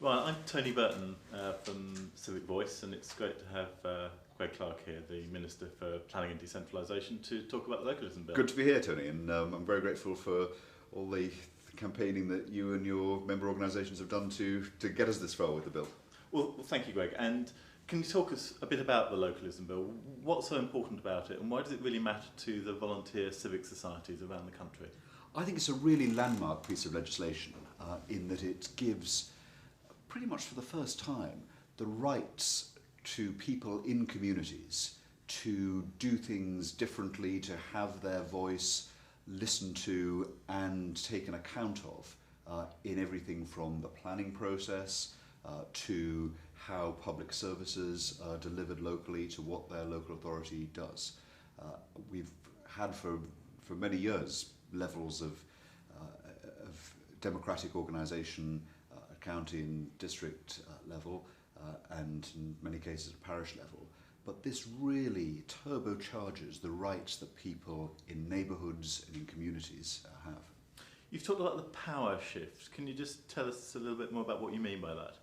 Well, I'm Tony Burton from Civic Voice, and it's great to have Greg Clark here, the Minister for Planning and Decentralisation, to talk about the localism bill. Good to be here, Tony, and I'm very grateful for all the campaigning that you and your member organisations have done to get us this far with the bill. Well, thank you, Greg. And can you talk us a bit about the localism bill? What's so important about it, and why does it really matter to the volunteer civic societies around the country? I think it's a really landmark piece of legislation in that it gives, pretty much for the first time, the rights to people in communities to do things differently, to have their voice listened to and taken account of in everything from the planning process to how public services are delivered locally, to what their local authority does. We've had for many years levels of democratic organisation, county and district level, and in many cases at parish level. But this really turbocharges the rights that people in neighbourhoods and in communities have. You've talked about the power shift. Can you just tell us a little bit more about what you mean by that?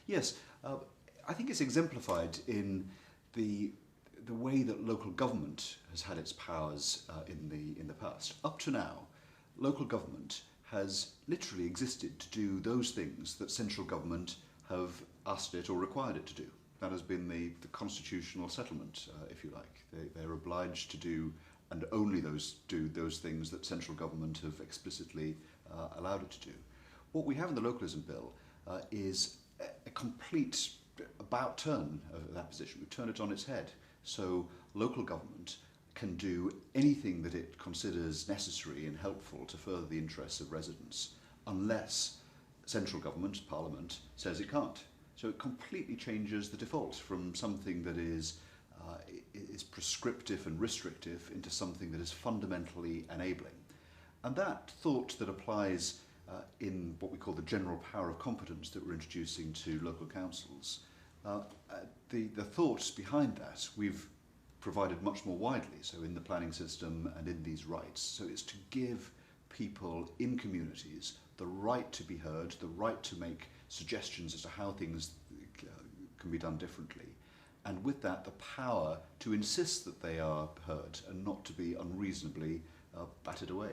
Yes, I think it's exemplified in the way that local government has had its powers in the past. Up to now, local government has literally existed to do those things that central government have asked it or required it to do. That has been the constitutional settlement, if you like. They're obliged to do and only do those things that central government have explicitly allowed it to do. What we have in the localism bill is a complete about turn of that position. We've turned it on its head. So local government can do anything that it considers necessary and helpful to further the interests of residents, unless central government, Parliament, says it can't. So it completely changes the default from something that is prescriptive and restrictive into something that is fundamentally enabling. And that thought that applies in what we call the general power of competence that we're introducing to local councils, the thoughts behind that we've provided much more widely, so in the planning system and in these rights. So it's to give people in communities the right to be heard, the right to make suggestions as to how things can be done differently, and with that the power to insist that they are heard and not to be unreasonably battered away.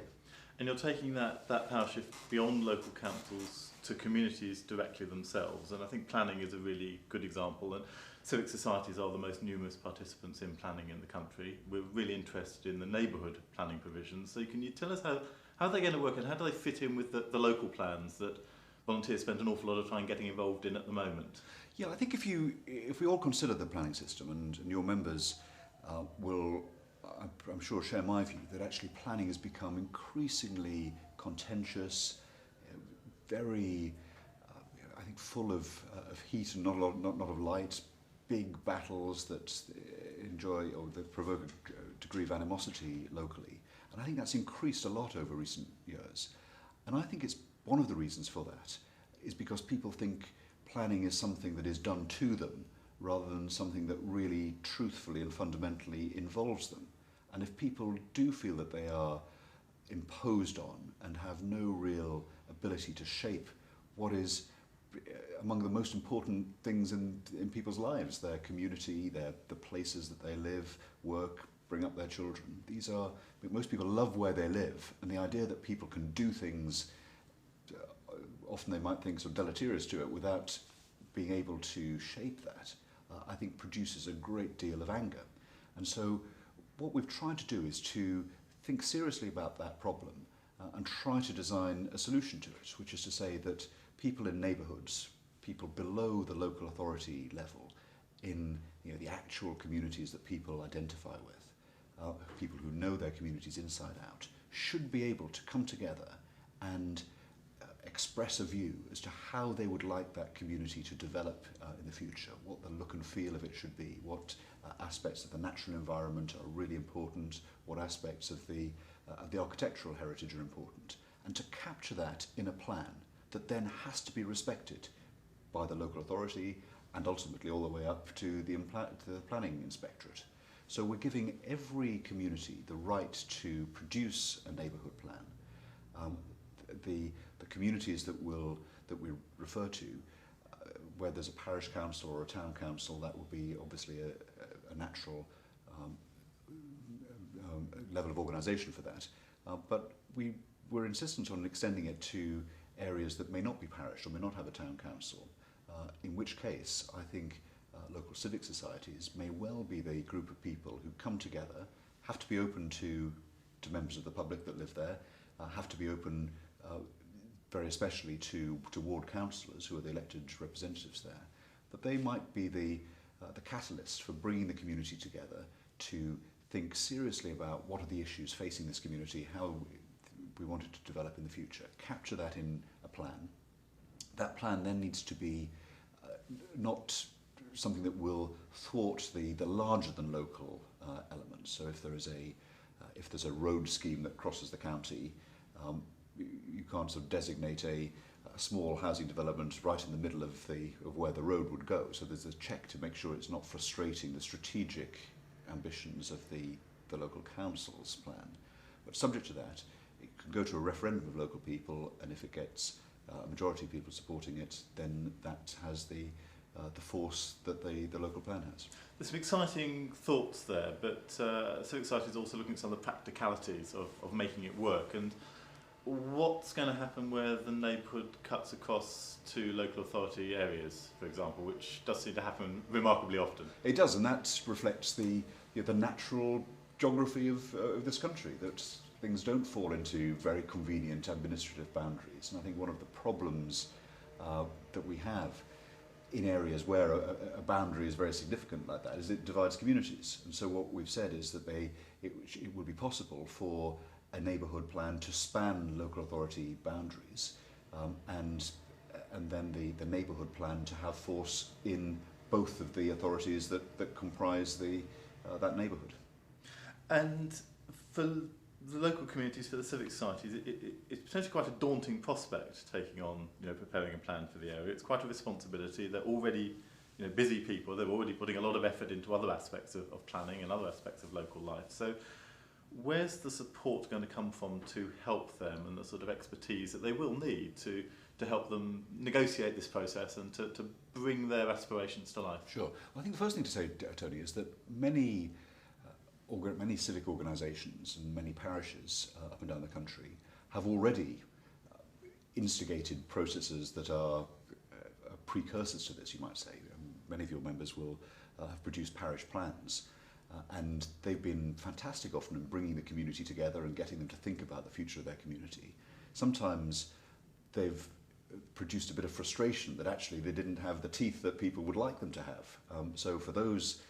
And you're taking that power shift beyond local councils to communities directly themselves, and I think planning is a really good example. And civic societies are the most numerous participants in planning in the country. We're really interested in the neighbourhood planning provisions. So can you tell us how they're going to work and how do they fit in with the local plans that volunteers spend an awful lot of time getting involved in at the moment? Yeah, I think if we all consider the planning system, and your members will, I'm sure, share my view that actually planning has become increasingly contentious, very, I think, full of heat and not of light, big battles that enjoy or that provoke a degree of animosity locally. And I think that's increased a lot over recent years. And I think it's one of the reasons for that is because people think planning is something that is done to them rather than something that really truthfully and fundamentally involves them. And if people do feel that they are imposed on and have no real ability to shape what is among the most important things in people's lives, their community, the places that they live, work, bring up their children. Most people love where they live, and the idea that people can do things, often they might think sort of deleterious to it, without being able to shape that, I think produces a great deal of anger. And so what we've tried to do is to think seriously about that problem and try to design a solution to it, which is to say that people in neighbourhoods, people below the local authority level, in the actual communities that people identify with, people who know their communities inside out, should be able to come together and express a view as to how they would like that community to develop in the future, what the look and feel of it should be, what aspects of the natural environment are really important, what aspects of the architectural heritage are important, and to capture that in a plan that then has to be respected by the local authority and ultimately all the way up to the planning inspectorate. So we're giving every community the right to produce a neighbourhood plan. The communities that we refer to where there's a parish council or a town council, that would be obviously a natural level of organisation for that. But we're insistent on extending it to areas that may not be parish or may not have a town council, in which case I think local civic societies may well be the group of people who come together, have to be open to members of the public that live there, have to be open very especially to ward councillors who are the elected representatives there, that they might be the catalyst for bringing the community together to think seriously about what are the issues facing this community, how we want it to develop in the future, capture that in a plan. That plan then needs to be not something that will thwart the larger than local elements. So if there's a road scheme that crosses the county, you can't sort of designate a small housing development right in the middle of where the road would go. So there's a check to make sure it's not frustrating the strategic ambitions of the local council's plan. But subject to that, it can go to a referendum of local people, and if it gets a majority of people supporting it, then that has the force that the local plan has. There's some exciting thoughts there, but Civic Society is also looking at some of the practicalities of making it work. And what's going to happen where the neighbourhood cuts across to local authority areas, for example, which does seem to happen remarkably often? It does, and that reflects the natural geography of this country, that things don't fall into very convenient administrative boundaries. And I think one of the problems that we have in areas where a boundary is very significant like that is it divides communities. And so what we've said is that it would be possible for a neighbourhood plan to span local authority boundaries, and then the neighbourhood plan to have force in both of the authorities that comprise that neighbourhood. And for the local communities, for the civic societies, it's potentially quite a daunting prospect taking on, preparing a plan for the area. It's quite a responsibility. They're already, busy people. They're already putting a lot of effort into other aspects of planning and other aspects of local life. So where's the support going to come from to help them, and the sort of expertise that they will need to help them negotiate this process and to bring their aspirations to life? Sure. Well, I think the first thing to say, Tony, is that many civic organisations and many parishes up and down the country have already instigated processes that are precursors to this, you might say. Many of your members will have produced parish plans, and they've been fantastic often in bringing the community together and getting them to think about the future of their community. Sometimes they've produced a bit of frustration that actually they didn't have the teeth that people would like them to have. So for those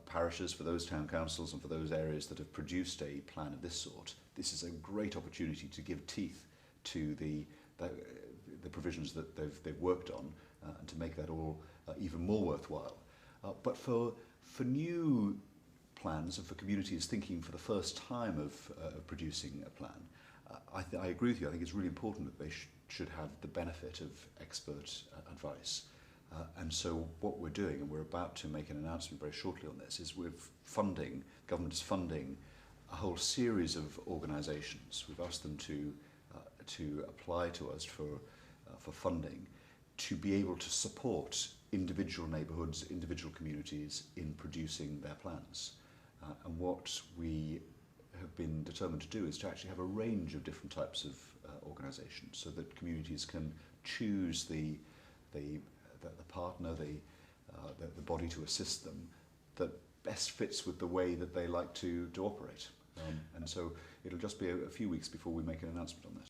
parishes, for those town councils and for those areas that have produced a plan of this sort, this is a great opportunity to give teeth to the provisions that they've worked on, and to make that all even more worthwhile. But for new plans and for communities thinking for the first time of producing a plan, I agree with you. I think it's really important that they should have the benefit of expert advice. And so what we're doing, and we're about to make an announcement very shortly on this, is government is funding a whole series of organisations. We've asked them to apply to us for funding to be able to support individual neighbourhoods, individual communities in producing their plans. And what we have been determined to do is to actually have a range of different types of organisations, so that communities can choose the partner, the body to assist them that best fits with the way that they like to operate. And so it'll just be a few weeks before we make an announcement on this.